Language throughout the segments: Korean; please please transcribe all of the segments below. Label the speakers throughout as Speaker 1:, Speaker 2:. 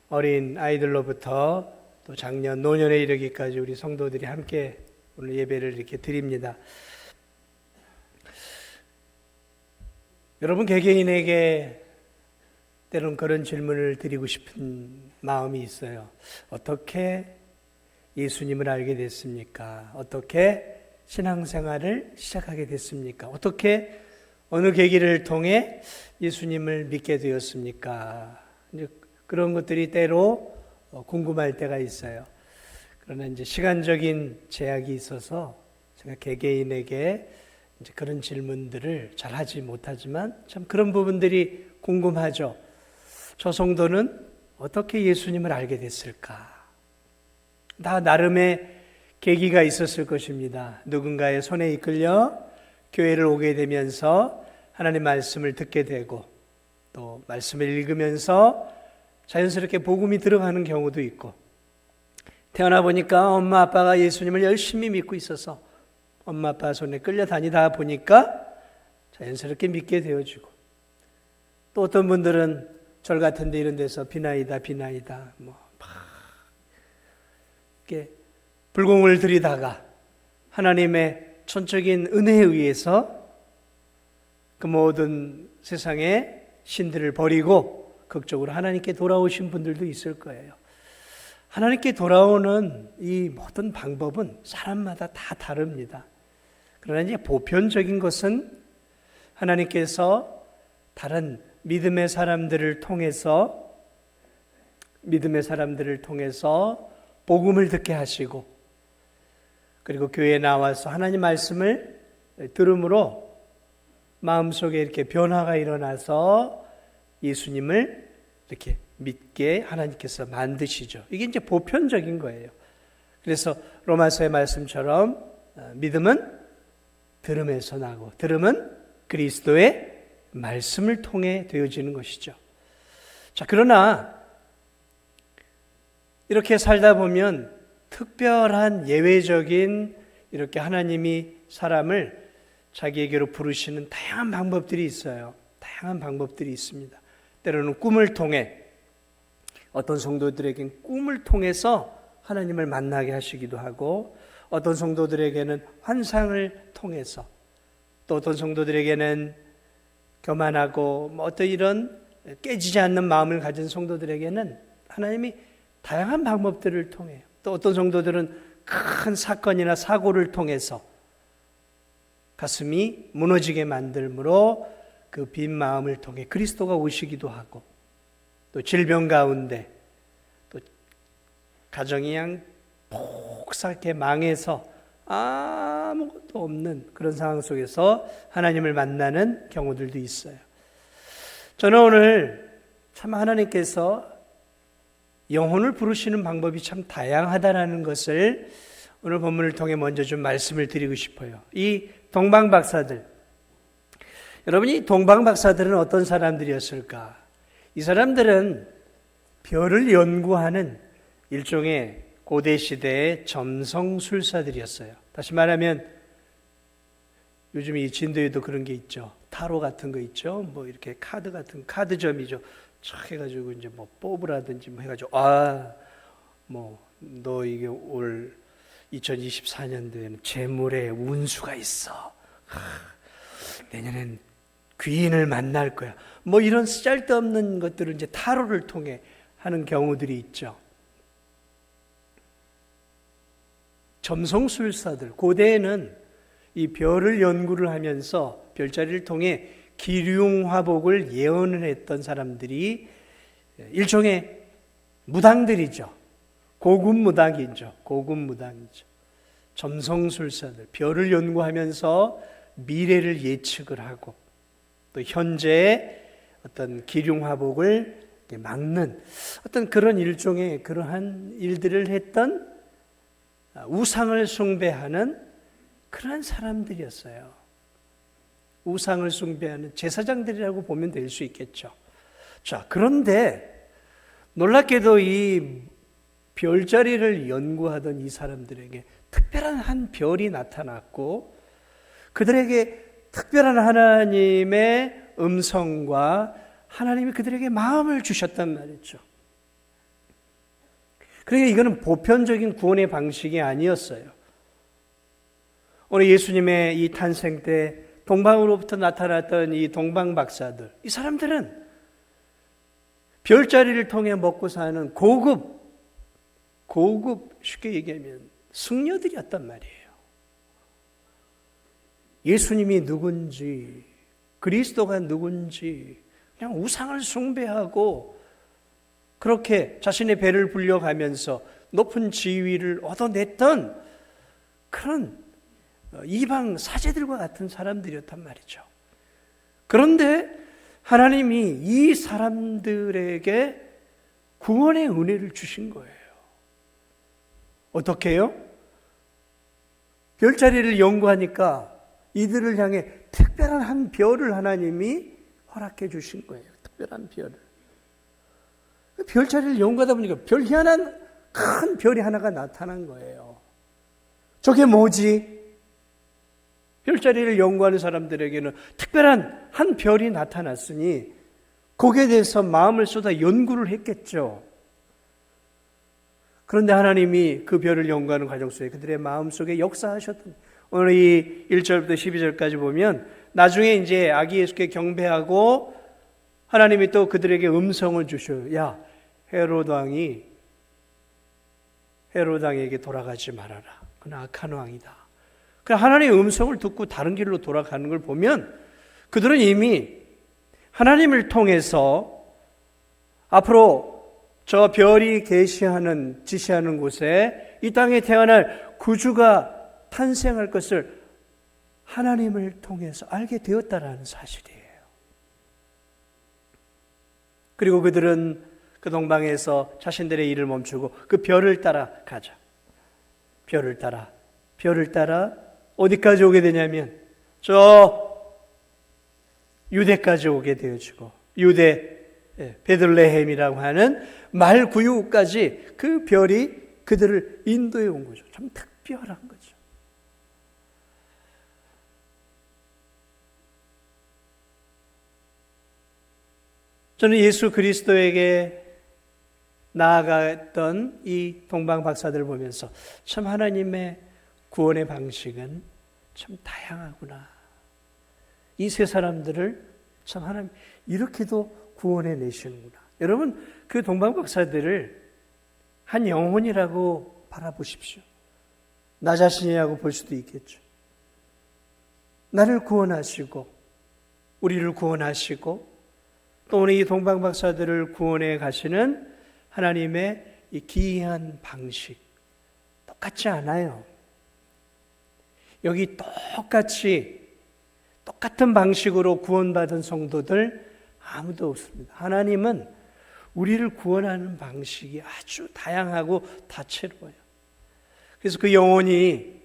Speaker 1: 어린 아이들로부터 또 작년, 노년에 이르기까지 우리 성도들이 함께 오늘 예배를 이렇게 드립니다. 여러분 개개인에게 때론 그런 질문을 드리고 싶은 마음이 있어요. 어떻게 예수님을 알게 됐습니까? 어떻게 신앙생활을 시작하게 됐습니까? 어떻게 어느 계기를 통해 예수님을 믿게 되었습니까? 이제 그런 것들이 때로 궁금할 때가 있어요. 그러나 이제 시간적인 제약이 있어서 제가 개개인에게 이제 그런 질문들을 잘 하지 못하지만 참 그런 부분들이 궁금하죠. 저 성도는 어떻게 예수님을 알게 됐을까? 다 나름의 계기가 있었을 것입니다. 누군가의 손에 이끌려 교회를 오게 되면서 하나님 말씀을 듣게 되고 또 말씀을 읽으면서 자연스럽게 복음이 들어가는 경우도 있고, 태어나 보니까 엄마 아빠가 예수님을 열심히 믿고 있어서 엄마 아빠 손에 끌려다니다 보니까 자연스럽게 믿게 되어지고, 또 어떤 분들은 절 같은 데 이런 데서 비나이다 이렇게 불공을 들이다가 하나님의 천적인 은혜에 의해서 그 모든 세상의 신들을 버리고 극적으로 하나님께 돌아오신 분들도 있을 거예요. 하나님께 돌아오는 이 모든 방법은 사람마다 다 다릅니다. 그러나 이제 보편적인 것은 하나님께서 다른 믿음의 사람들을 통해서 복음을 듣게 하시고, 그리고 교회에 나와서 하나님 말씀을 들음으로 마음속에 이렇게 변화가 일어나서 예수님을 이렇게 믿게 하나님께서 만드시죠. 이게 이제 보편적인 거예요. 그래서 로마서의 말씀처럼 믿음은 들음에서 나고 들음은 그리스도의 말씀을 통해 되어지는 것이죠. 자, 그러나 이렇게 살다 보면 특별한 예외적인 이렇게 하나님이 사람을 자기에게로 부르시는 다양한 방법들이 있어요. 다양한 방법들이 있습니다. 때로는 꿈을 통해, 어떤 성도들에게는 꿈을 통해서 하나님을 만나게 하시기도 하고, 어떤 성도들에게는 환상을 통해서, 또 어떤 성도들에게는 교만하고 어떤 이런 깨지지 않는 마음을 가진 성도들에게는 하나님이 다양한 방법들을 통해, 또 어떤 성도들은 큰 사건이나 사고를 통해서 가슴이 무너지게 만들므로 그 빈 마음을 통해 그리스도가 오시기도 하고, 또 질병 가운데 또 가정이 그냥 폭삭게 망해서 아무것도 없는 그런 상황 속에서 하나님을 만나는 경우들도 있어요. 저는 오늘 참 하나님께서 영혼을 부르시는 방법이 참 다양하다는 것을 오늘 본문을 통해 먼저 좀 말씀을 드리고 싶어요. 이 동방박사들, 여러분이 동방박사들은 어떤 사람들이었을까? 이 사람들은 별을 연구하는 일종의 고대 시대의 점성술사들이었어요. 다시 말하면 요즘 이 진도에도 그런 게 있죠. 타로 같은 거 있죠. 뭐 이렇게 카드 같은 카드점이죠. 촥 해가지고 이제 뭐 뽑으라든지 뭐 해가지고 너 이게 올 2024년도에는 재물에 운수가 있어. 내년엔 귀인을 만날 거야. 뭐 이런 쓸데없는 것들을 이제 타로를 통해 하는 경우들이 있죠. 점성술사들, 고대에는 이 별을 연구를 하면서 별자리를 통해 기륭화복을 예언을 했던 사람들이 일종의 무당들이죠. 고급 무당이죠. 점성술사들, 별을 연구하면서 미래를 예측을 하고, 또 현재의 어떤 기륭화복을 막는 어떤 그런 일종의 그러한 일들을 했던 우상을 숭배하는 그런 사람들이었어요. 우상을 숭배하는 제사장들이라고 보면 될 수 있겠죠. 자, 그런데 놀랍게도 이 별자리를 연구하던 이 사람들에게 특별한 한 별이 나타났고, 그들에게 특별한 하나님의 음성과 하나님이 그들에게 마음을 주셨단 말이죠. 그러니까 이거는 보편적인 구원의 방식이 아니었어요. 오늘 예수님의 이 탄생 때 동방으로부터 나타났던 이 동방 박사들, 이 사람들은 별자리를 통해 먹고 사는 고급 쉽게 얘기하면 승려들이었단 말이에요. 예수님이 누군지, 그리스도가 누군지 그냥 우상을 숭배하고 그렇게 자신의 배를 불려가면서 높은 지위를 얻어냈던 그런 이방 사제들과 같은 사람들이었단 말이죠. 그런데 하나님이 이 사람들에게 구원의 은혜를 주신 거예요. 어떻게 해요? 별자리를 연구하니까 이들을 향해 특별한 한 별을 하나님이 허락해 주신 거예요. 특별한 별을. 별자리를 연구하다 보니까 별 희한한 큰 별이 하나가 나타난 거예요. 저게 뭐지? 별자리를 연구하는 사람들에게는 특별한 한 별이 나타났으니 거기에 대해서 마음을 쏟아 연구를 했겠죠. 그런데 하나님이 그 별을 연구하는 과정 속에 그들의 마음속에 역사하셨던, 오늘 이 1절부터 12절까지 보면 나중에 이제 아기 예수께 경배하고 하나님이 또 그들에게 음성을 주셔요. 야, 헤롯 왕에게 돌아가지 말아라. 그는 악한 왕이다. 하나님의 음성을 듣고 다른 길로 돌아가는 걸 보면 그들은 이미 하나님을 통해서 앞으로 저 별이 지시하는 곳에 이 땅에 태어날 구주가 탄생할 것을 하나님을 통해서 알게 되었다라는 사실이에요. 그리고 그들은 그 동방에서 자신들의 일을 멈추고 그 별을 따라 가자. 별을 따라 어디까지 오게 되냐면 저 유대까지 오게 되어지고 유대 베들레헴이라고 하는 말구유까지 그 별이 그들을 인도해 온 거죠. 참 특별한 거죠. 저는 예수 그리스도에게 나아갔던 이 동방 박사들을 보면서 참 하나님의 구원의 방식은 참 다양하구나. 이 세 사람들을 참 하나님 이렇게도 구원해 내시는구나. 여러분 그 동방 박사들을 한 영혼이라고 바라보십시오. 나 자신이라고 볼 수도 있겠죠. 나를 구원하시고 우리를 구원하시고 또 오늘 이 동방 박사들을 구원해 가시는 하나님의 이 기이한 방식 똑같지 않아요. 여기 똑같은 방식으로 구원받은 성도들 아무도 없습니다. 하나님은 우리를 구원하는 방식이 아주 다양하고 다채로워요. 그래서 그 영혼이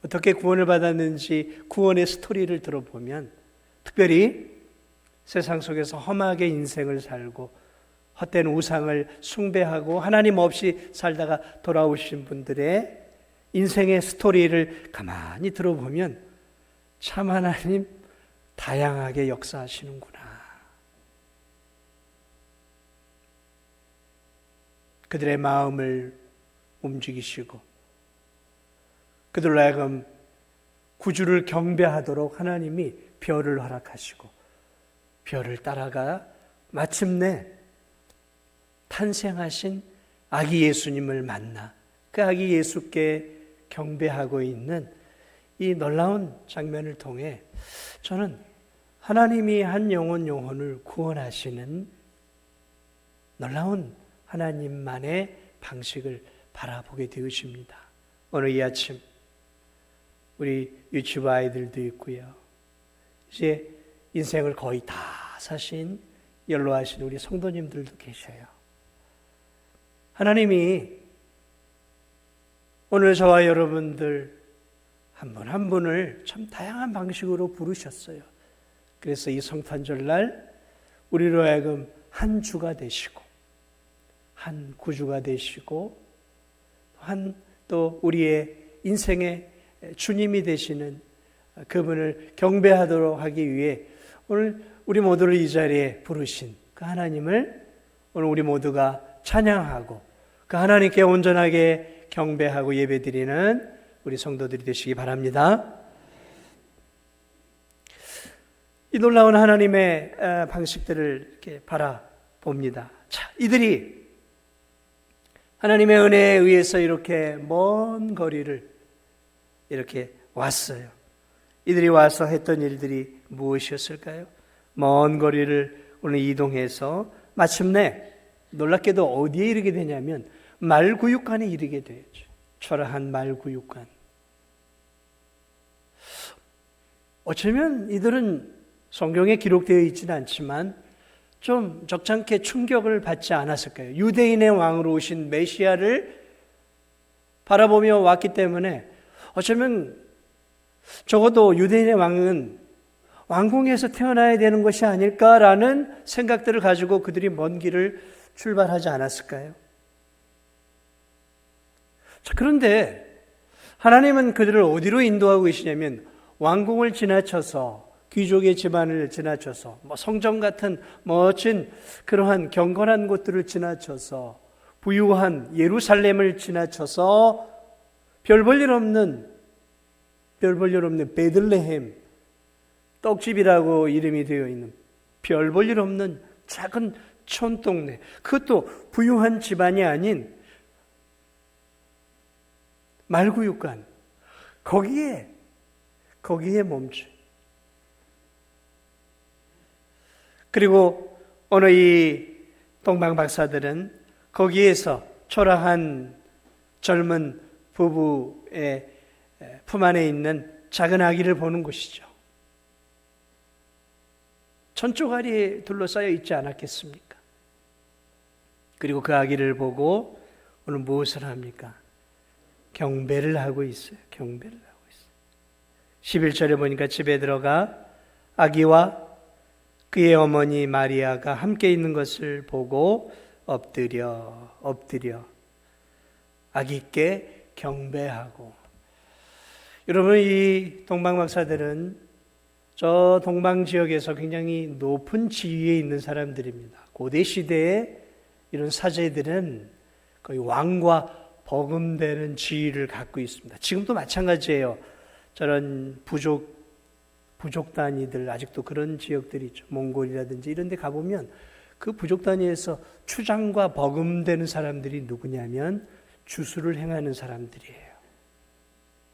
Speaker 1: 어떻게 구원을 받았는지 구원의 스토리를 들어보면 특별히 세상 속에서 험하게 인생을 살고 헛된 우상을 숭배하고 하나님 없이 살다가 돌아오신 분들의 인생의 스토리를 가만히 들어보면 참 하나님 다양하게 역사하시는구나. 그들의 마음을 움직이시고 그들로 하여금 구주를 경배하도록 하나님이 별을 허락하시고 별을 따라가 마침내 탄생하신 아기 예수님을 만나 그 아기 예수께 경배하고 있는 이 놀라운 장면을 통해 저는 하나님이 한 영혼을 구원하시는 놀라운 하나님만의 방식을 바라보게 되어집니다. 오늘 이 아침 우리 유치부 아이들도 있고요. 이제 인생을 거의 다 사신 연로하신 우리 성도님들도 계셔요. 하나님이 오늘 저와 여러분들 한 분 한 분을 참 다양한 방식으로 부르셨어요. 그래서 이 성탄절날 우리로 하여금 한 주가 되시고 한 구주가 되시고 또 우리의 인생의 주님이 되시는 그분을 경배하도록 하기 위해 오늘 우리 모두를 이 자리에 부르신 그 하나님을 오늘 우리 모두가 찬양하고 그 하나님께 온전하게 경배하고 예배드리는 우리 성도들이 되시기 바랍니다. 이 놀라운 하나님의 방식들을 이렇게 바라봅니다. 자, 이들이 하나님의 은혜에 의해서 이렇게 먼 거리를 이렇게 왔어요. 이들이 와서 했던 일들이 무엇이었을까요? 먼 거리를 오늘 이동해서 마침내 놀랍게도 어디에 이르게 되냐면 말구육관에 이르게 되죠. 초라한 말구육관. 어쩌면 이들은 성경에 기록되어 있지는 않지만 좀 적잖게 충격을 받지 않았을까요? 유대인의 왕으로 오신 메시아를 바라보며 왔기 때문에 어쩌면 적어도 유대인의 왕은 왕궁에서 태어나야 되는 것이 아닐까라는 생각들을 가지고 그들이 먼 길을 출발하지 않았을까요? 자, 그런데 하나님은 그들을 어디로 인도하고 계시냐면 왕궁을 지나쳐서 귀족의 집안을 지나쳐서 성전 같은 멋진 그러한 경건한 곳들을 지나쳐서 부유한 예루살렘을 지나쳐서 별 볼 일 없는 베들레헴, 떡집이라고 이름이 되어 있는 별 볼 일 없는 작은 촌동네, 그것도 부유한 집안이 아닌 말구육관, 거기에 멈춰. 그리고 오늘 이 동방 박사들은 거기에서 초라한 젊은 부부의 품 안에 있는 작은 아기를 보는 것이죠. 천조가리에 둘러싸여 있지 않았겠습니까? 그리고 그 아기를 보고 오늘 무엇을 합니까? 경배를 하고 있어요. 경배를 하고 있어요. 11절에 보니까 집에 들어가 아기와 그의 어머니 마리아가 함께 있는 것을 보고 엎드려 아기께 경배하고. 여러분, 이 동방박사들은 저 동방 지역에서 굉장히 높은 지위에 있는 사람들입니다. 고대 시대에 이런 사제들은 거의 왕과 버금되는 지위를 갖고 있습니다. 지금도 마찬가지예요. 저런 부족 단위들, 아직도 그런 지역들이 있죠. 몽골이라든지 이런 데 가보면 그 부족 단위에서 추장과 버금되는 사람들이 누구냐면 주술을 행하는 사람들이에요.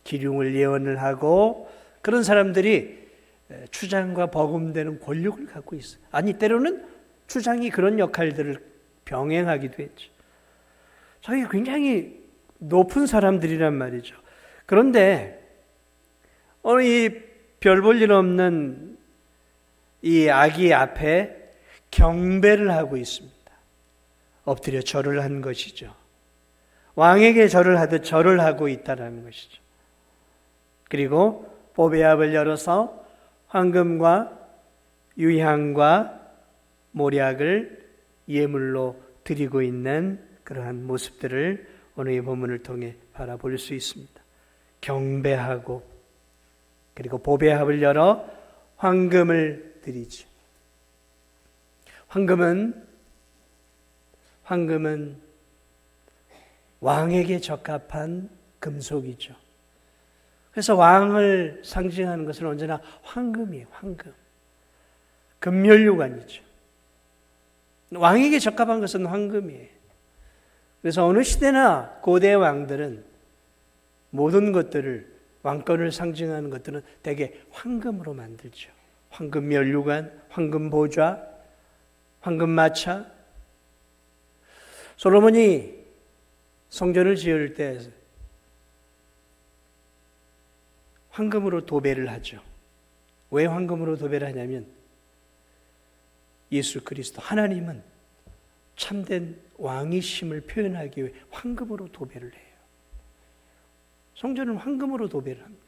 Speaker 1: 기륭을 예언을 하고 그런 사람들이 추장과 버금되는 권력을 갖고 있어요. 아니, 때로는 추장이 그런 역할들을 병행하기도 했죠. 저희 굉장히 높은 사람들이란 말이죠. 그런데 오늘 이 별 볼 일 없는 이 아기 앞에 경배를 하고 있습니다. 엎드려 절을 한 것이죠. 왕에게 절을 하듯 절을 하고 있다는 것이죠. 그리고 보배압을 열어서 황금과 유향과 모략을 예물로 드리고 있는 그러한 모습들을 오늘 이 본문을 통해 바라볼 수 있습니다. 경배하고 그리고 보배합을 열어 황금을 드리죠. 황금은 왕에게 적합한 금속이죠. 그래서 왕을 상징하는 것은 언제나 황금이에요. 황금. 금면류관이죠. 왕에게 적합한 것은 황금이에요. 그래서 어느 시대나 고대 왕들은 모든 것들을, 왕권을 상징하는 것들은 대개 황금으로 만들죠. 황금 면류관, 황금 보좌, 황금 마차. 솔로몬이 성전을 지을 때 황금으로 도배를 하죠. 왜 황금으로 도배를 하냐면 예수 그리스도 하나님은 참된 왕이심을 표현하기 위해 황금으로 도배를 해요. 성전은 황금으로 도배를 합니다.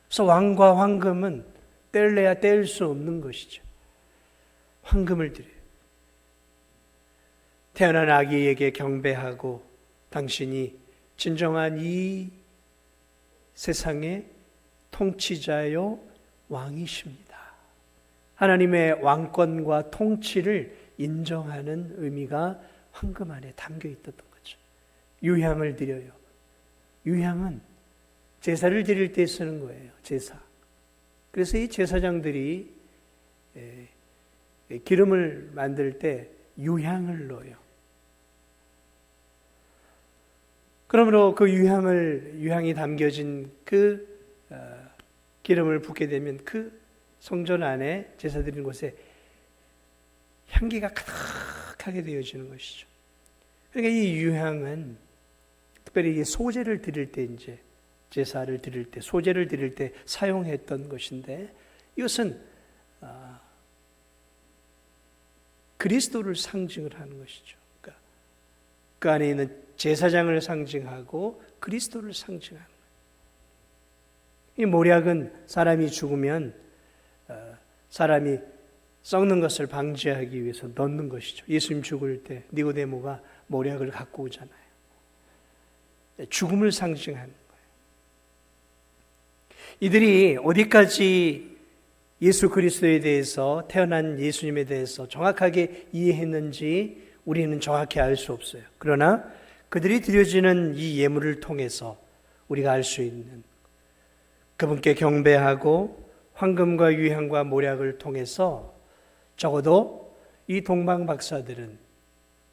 Speaker 1: 그래서 왕과 황금은 뗄래야 뗄 수 없는 것이죠. 황금을 드려요. 태어난 아기에게 경배하고 당신이 진정한 이 세상의 통치자요 왕이십니다. 하나님의 왕권과 통치를 인정하는 의미가 황금 안에 담겨 있었던 거죠. 유향을 드려요. 유향은 제사를 드릴 때 쓰는 거예요. 제사. 그래서 이 제사장들이 기름을 만들 때 유향을 넣어요. 그러므로 그 유향이 담겨진 그 기름을 붓게 되면 그 성전 안에 제사 드리는 곳에 향기가 가득하게 되어지는 것이죠. 그러니까 이 유향은 특별히 이 소제를 드릴 때 이제 제사를 드릴 때 소제를 드릴 때 사용했던 것인데 이것은 그리스도를 상징을 하는 것이죠. 그러니까 그 안에 있는 제사장을 상징하고 그리스도를 상징하는 거예요. 이 모략은 사람이 죽으면 사람이 썩는 것을 방지하기 위해서 넣는 것이죠. 예수님 죽을 때 니고데모가 모략을 갖고 오잖아요. 죽음을 상징하는 거예요. 이들이 어디까지 예수 그리스도에 대해서 태어난 예수님에 대해서 정확하게 이해했는지 우리는 정확히 알 수 없어요. 그러나 그들이 드려지는 이 예물을 통해서 우리가 알 수 있는 그분께 경배하고 황금과 유향과 모략을 통해서 적어도 이 동방 박사들은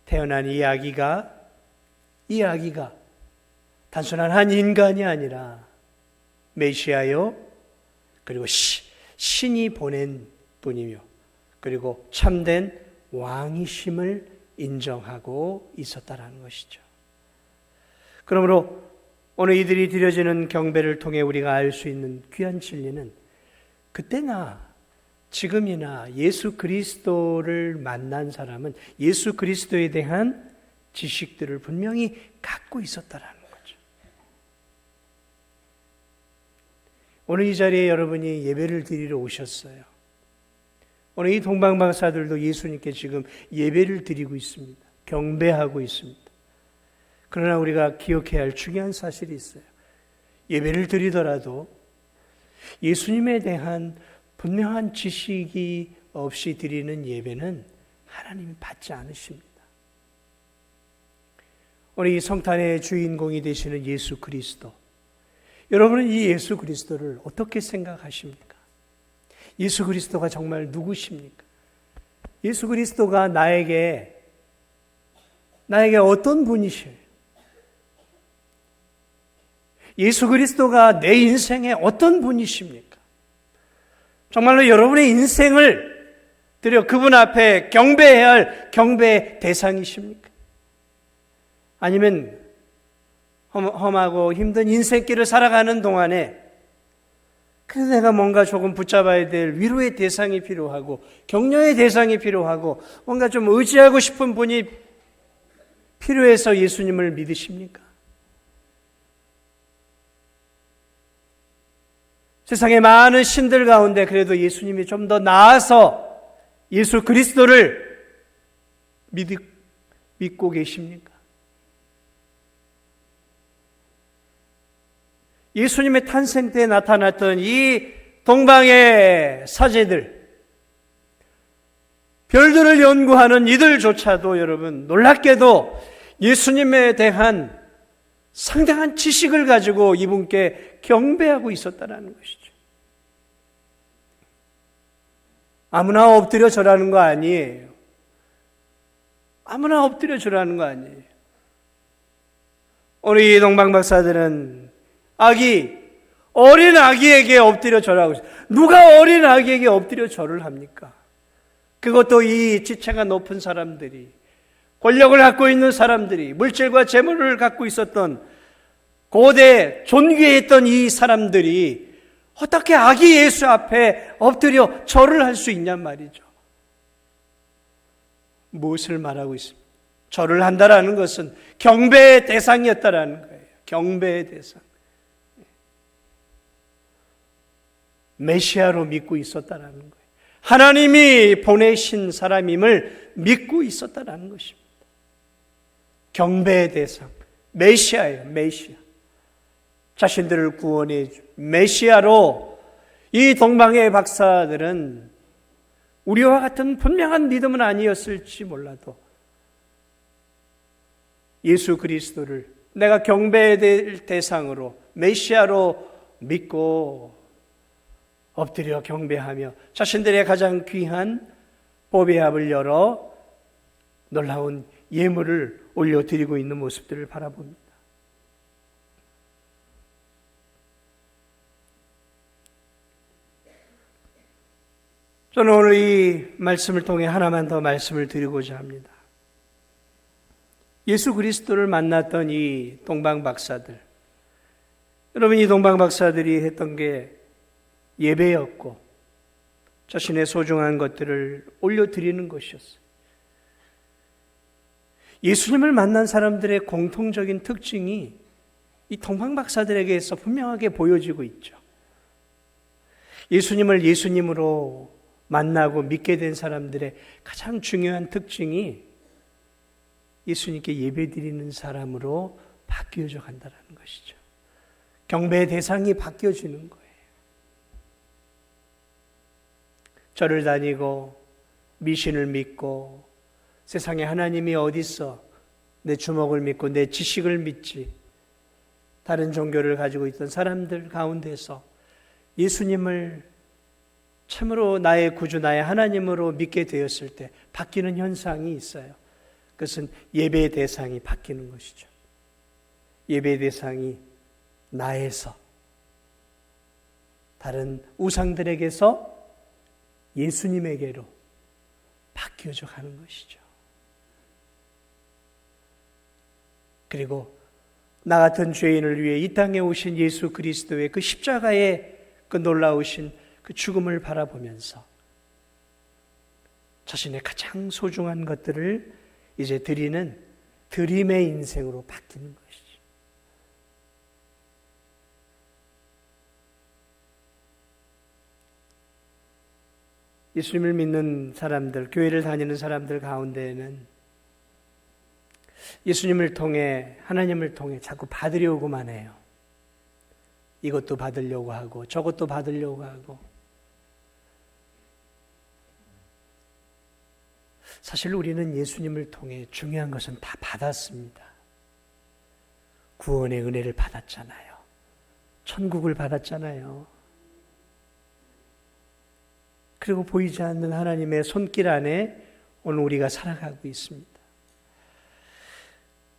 Speaker 1: 태어난 이 아기가 단순한 한 인간이 아니라 메시아요, 그리고 신이 보낸 분이며 그리고 참된 왕이심을 인정하고 있었다라는 것이죠. 그러므로 오늘 이들이 드려지는 경배를 통해 우리가 알 수 있는 귀한 진리는 그때나 지금이나 예수 그리스도를 만난 사람은 예수 그리스도에 대한 지식들을 분명히 갖고 있었다라는 거죠. 오늘 이 자리에 여러분이 예배를 드리러 오셨어요. 오늘 이 동방박사들도 예수님께 지금 예배를 드리고 있습니다. 경배하고 있습니다. 그러나 우리가 기억해야 할 중요한 사실이 있어요. 예배를 드리더라도 예수님에 대한 분명한 지식이 없이 드리는 예배는 하나님이 받지 않으십니다. 오늘 이 성탄의 주인공이 되시는 예수 그리스도, 여러분은 이 예수 그리스도를 어떻게 생각하십니까? 예수 그리스도가 정말 누구십니까? 예수 그리스도가 나에게 어떤 분이셔요? 예수 그리스도가 내 인생에 어떤 분이십니까? 정말로 여러분의 인생을 드려 그분 앞에 경배해야 할 경배의 대상이십니까? 아니면 험하고 힘든 인생길을 살아가는 동안에 그래서 내가 뭔가 조금 붙잡아야 될 위로의 대상이 필요하고 격려의 대상이 필요하고 뭔가 좀 의지하고 싶은 분이 필요해서 예수님을 믿으십니까? 세상의 많은 신들 가운데 그래도 예수님이 좀 더 나아서 예수 그리스도를 믿고 계십니까? 예수님의 탄생 때 나타났던 이 동방의 사제들, 별들을 연구하는 이들조차도 여러분 놀랍게도 예수님에 대한 상당한 지식을 가지고 이분께 경배하고 있었다는 것이죠. 아무나 엎드려 절하는 거 아니에요. 아무나 엎드려 절하는 거 아니에요. 오늘 이 동방박사들은 어린 아기에게 엎드려 절하고 있어요. 누가 어린 아기에게 엎드려 절을 합니까? 그것도 이 지체가 높은 사람들이, 권력을 갖고 있는 사람들이, 물질과 재물을 갖고 있었던 고대 존귀했던 이 사람들이 어떻게 아기 예수 앞에 엎드려 절을 할 수 있냔 말이죠. 무엇을 말하고 있습니까? 절을 한다라는 것은 경배의 대상이었다라는 거예요. 경배의 대상. 메시아로 믿고 있었다라는 거예요. 하나님이 보내신 사람임을 믿고 있었다라는 것입니다. 경배의 대상, 메시아예요. 메시아. 자신들을 구원해 준 메시아로 이 동방의 박사들은 우리와 같은 분명한 믿음은 아니었을지 몰라도 예수 그리스도를 내가 경배될 대상으로 메시아로 믿고 엎드려 경배하며 자신들의 가장 귀한 보배합을 열어 놀라운 예물을 올려드리고 있는 모습들을 바라봅니다. 저는 오늘 이 말씀을 통해 하나만 더 말씀을 드리고자 합니다. 예수 그리스도를 만났던 이 동방박사들, 여러분, 이 동방박사들이 했던 게 예배였고 자신의 소중한 것들을 올려드리는 것이었어요. 예수님을 만난 사람들의 공통적인 특징이 이 동방박사들에게서 분명하게 보여지고 있죠. 예수님을 예수님으로 만나고 믿게 된 사람들의 가장 중요한 특징이 예수님께 예배드리는 사람으로 바뀌어져 간다는 것이죠. 경배의 대상이 바뀌어지는 거예요. 절을 다니고 미신을 믿고 세상에 하나님이 어디 있어? 내 주먹을 믿고 내 지식을 믿지. 다른 종교를 가지고 있던 사람들 가운데서 예수님을 참으로 나의 구주, 나의 하나님으로 믿게 되었을 때 바뀌는 현상이 있어요. 그것은 예배의 대상이 바뀌는 것이죠. 예배의 대상이 나에서, 다른 우상들에게서 예수님에게로 바뀌어져 가는 것이죠. 그리고 나 같은 죄인을 위해 이 땅에 오신 예수 그리스도의 그 십자가의 그 놀라우신 그 죽음을 바라보면서 자신의 가장 소중한 것들을 이제 드리는 드림의 인생으로 바뀌는 것이죠. 예수님을 믿는 사람들, 교회를 다니는 사람들 가운데에는 예수님을 통해, 하나님을 통해 자꾸 받으려고만 해요. 이것도 받으려고 하고 저것도 받으려고 하고. 사실 우리는 예수님을 통해 중요한 것은 다 받았습니다. 구원의 은혜를 받았잖아요. 천국을 받았잖아요. 그리고 보이지 않는 하나님의 손길 안에 오늘 우리가 살아가고 있습니다.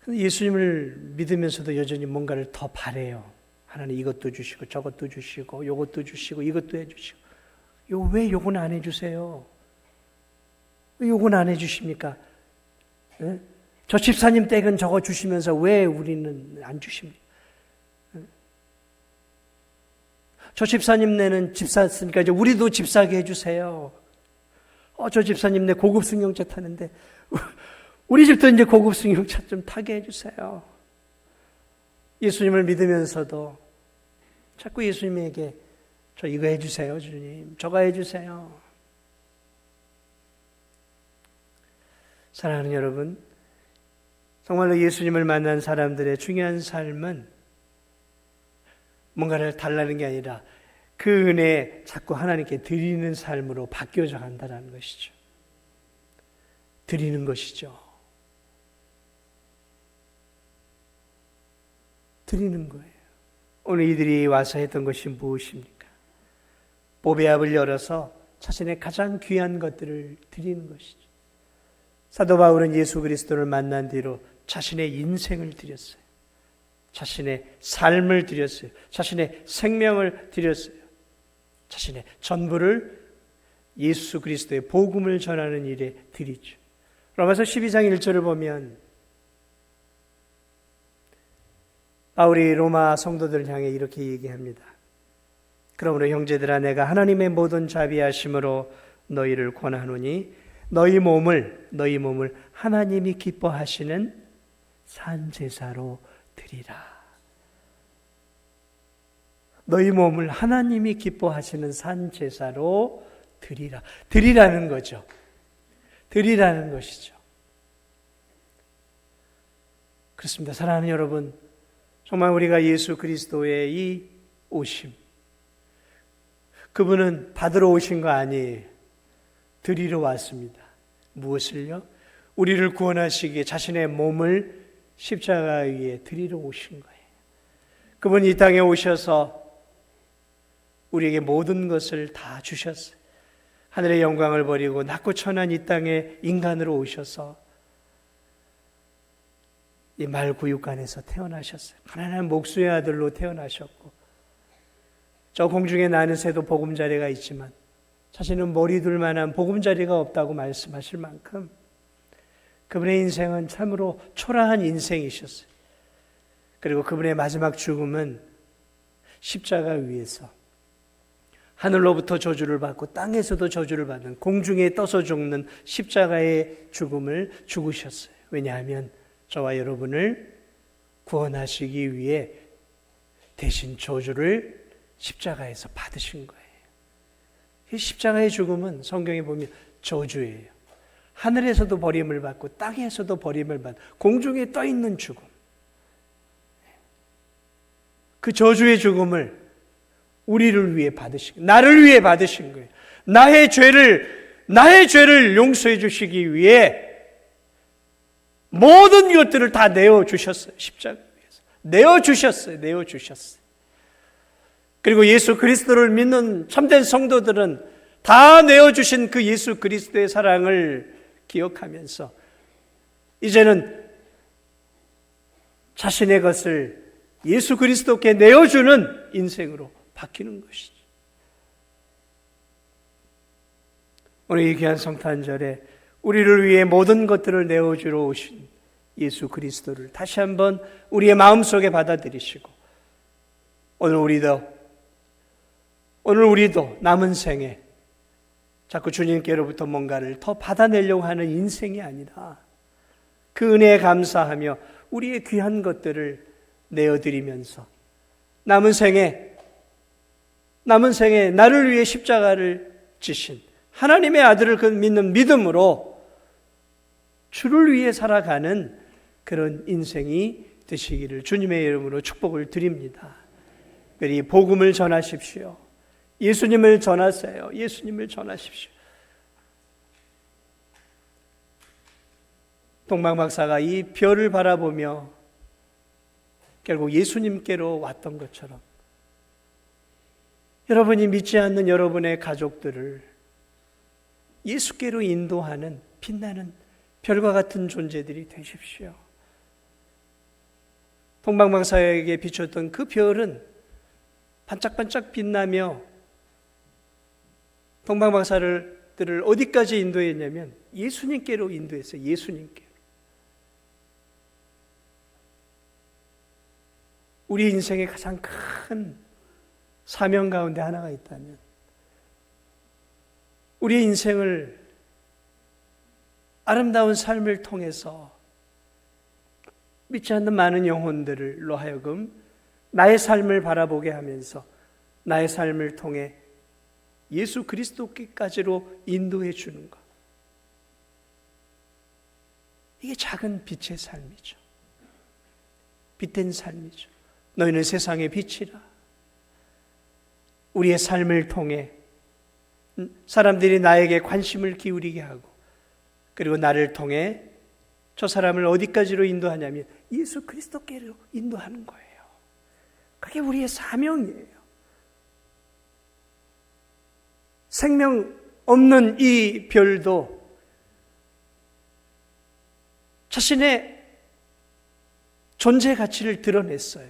Speaker 1: 예수님을 믿으면서도 여전히 뭔가를 더 바래요. 하나님 이것도 주시고 저것도 주시고 요것도 주시고 이것도 해주시고. 왜 요건 안 해주세요? 왜 요건 안 해주십니까? 네? 저 집사님 댁은 저거 주시면서 왜 우리는 안 주십니까? 네? 저 집사님네는 집 샀으니까 이제 우리도 집 사게 해주세요. 저 집사님네 고급 승용차 타는데 우리 집도 이제 고급 승용차 좀 타게 해주세요. 예수님을 믿으면서도 자꾸 예수님에게 저 이거 해주세요, 주님. 저거 해주세요. 사랑하는 여러분, 정말로 예수님을 만난 사람들의 중요한 삶은 뭔가를 달라는 게 아니라 그 은혜에 자꾸 하나님께 드리는 삶으로 바뀌어져 간다는 것이죠. 드리는 것이죠. 드리는 거예요. 오늘 이들이 와서 했던 것이 무엇입니까? 보배합을 열어서 자신의 가장 귀한 것들을 드리는 것이죠. 사도 바울은 예수 그리스도를 만난 뒤로 자신의 인생을 드렸어요. 자신의 삶을 드렸어요. 자신의 생명을 드렸어요. 자신의 전부를 예수 그리스도의 복음을 전하는 일에 드리죠. 로마서 12장 1절을 보면 바울이 로마 성도들을 향해 이렇게 얘기합니다. 그러므로 형제들아, 내가 하나님의 모든 자비하심으로 너희를 권하노니 너희 몸을 하나님이 기뻐하시는 산 제사로 드리라. 너희 몸을 하나님이 기뻐하시는 산 제사로 드리라. 드리라는 거죠. 드리라는 것이죠. 그렇습니다. 사랑하는 여러분, 정말 우리가 예수 그리스도의 이 오심, 그분은 받으러 오신 거 아니에요. 드리러 왔습니다. 무엇을요? 우리를 구원하시기에 자신의 몸을 십자가 위에 드리러 오신 거예요. 그분이 이 땅에 오셔서 우리에게 모든 것을 다 주셨어요. 하늘의 영광을 버리고 낮고 천한 이 땅에 인간으로 오셔서 이 말구육간에서 태어나셨어요. 가난한 목수의 아들로 태어나셨고, 저 공중에 나는 새도 보금자리가 있지만 자신은 머리 둘 만한 보금자리가 없다고 말씀하실 만큼 그분의 인생은 참으로 초라한 인생이셨어요. 그리고 그분의 마지막 죽음은 십자가 위에서 하늘로부터 저주를 받고 땅에서도 저주를 받는, 공중에 떠서 죽는 십자가의 죽음을 죽으셨어요. 왜냐하면 저와 여러분을 구원하시기 위해 대신 저주를 십자가에서 받으신 거예요. 이 십자가의 죽음은 성경에 보면 저주예요. 하늘에서도 버림을 받고 땅에서도 버림을 받고 공중에 떠 있는 죽음. 그 저주의 죽음을 우리를 위해 받으신, 나를 위해 받으신 거예요. 나의 죄를 용서해 주시기 위해 모든 것들을 다 내어주셨어요. 십자가 위에서. 내어주셨어요. 그리고 예수 그리스도를 믿는 참된 성도들은 다 내어주신 그 예수 그리스도의 사랑을 기억하면서 이제는 자신의 것을 예수 그리스도께 내어주는 인생으로 바뀌는 것이죠. 오늘 이 귀한 성탄절에 우리를 위해 모든 것들을 내어주러 오신 예수 그리스도를 다시 한번 우리의 마음속에 받아들이시고, 오늘 우리도 남은 생에 자꾸 주님께로부터 뭔가를 더 받아내려고 하는 인생이 아니라 그 은혜에 감사하며 우리의 귀한 것들을 내어드리면서 남은 생에 나를 위해 십자가를 지신 하나님의 아들을 믿는 믿음으로 주를 위해 살아가는 그런 인생이 되시기를 주님의 이름으로 축복을 드립니다. 그리 복음을 전하십시오. 예수님을 전하세요. 예수님을 전하십시오. 동방박사가 이 별을 바라보며 결국 예수님께로 왔던 것처럼 여러분이 믿지 않는 여러분의 가족들을 예수께로 인도하는 빛나는 별과 같은 존재들이 되십시오. 동방박사에게 비쳤던 그 별은 반짝반짝 빛나며 동방박사들을 어디까지 인도했냐면 예수님께로 인도했어요. 예수님께로. 우리 인생의 가장 큰 사명 가운데 하나가 있다면 우리의 인생을 아름다운 삶을 통해서 믿지 않는 많은 영혼들로 하여금 나의 삶을 바라보게 하면서 나의 삶을 통해 예수 그리스도께까지로 인도해 주는 것. 이게 작은 빛의 삶이죠. 빛된 삶이죠. 너희는 세상의 빛이라. 우리의 삶을 통해 사람들이 나에게 관심을 기울이게 하고, 그리고 나를 통해 저 사람을 어디까지로 인도하냐면 예수 그리스도께로 인도하는 거예요. 그게 우리의 사명이에요. 생명 없는 이 별도 자신의 존재 가치를 드러냈어요.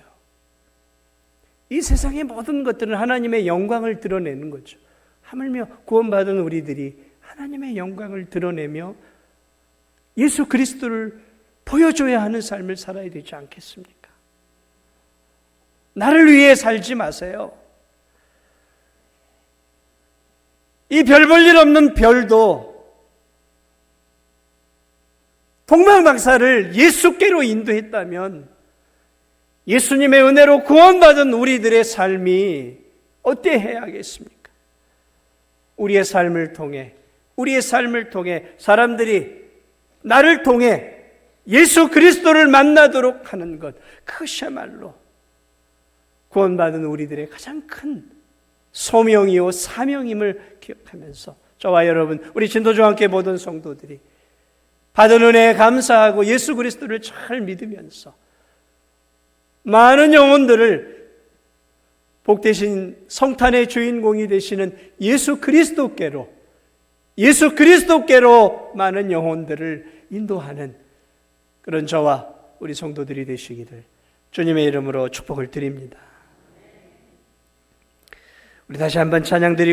Speaker 1: 이 세상의 모든 것들은 하나님의 영광을 드러내는 거죠. 하물며 구원받은 우리들이 하나님의 영광을 드러내며 예수 그리스도를 보여줘야 하는 삶을 살아야 되지 않겠습니까? 나를 위해 살지 마세요. 이 별 볼 일 없는 별도 동방박사를 예수께로 인도했다면 예수님의 은혜로 구원받은 우리들의 삶이 어때해야겠습니까? 우리의 삶을 통해 사람들이 나를 통해 예수 그리스도를 만나도록 하는 것, 그것이야말로 구원받은 우리들의 가장 큰 소명이요 사명임을 기억하면서 저와 여러분, 우리 진도중앙교회 모든 성도들이 받은 은혜에 감사하고 예수 그리스도를 잘 믿으면서 많은 영혼들을 복되신 성탄의 주인공이 되시는 예수 그리스도께로 많은 영혼들을 인도하는 그런 저와 우리 성도들이 되시기를 주님의 이름으로 축복을 드립니다. 우리 다시 한번 찬양 드리고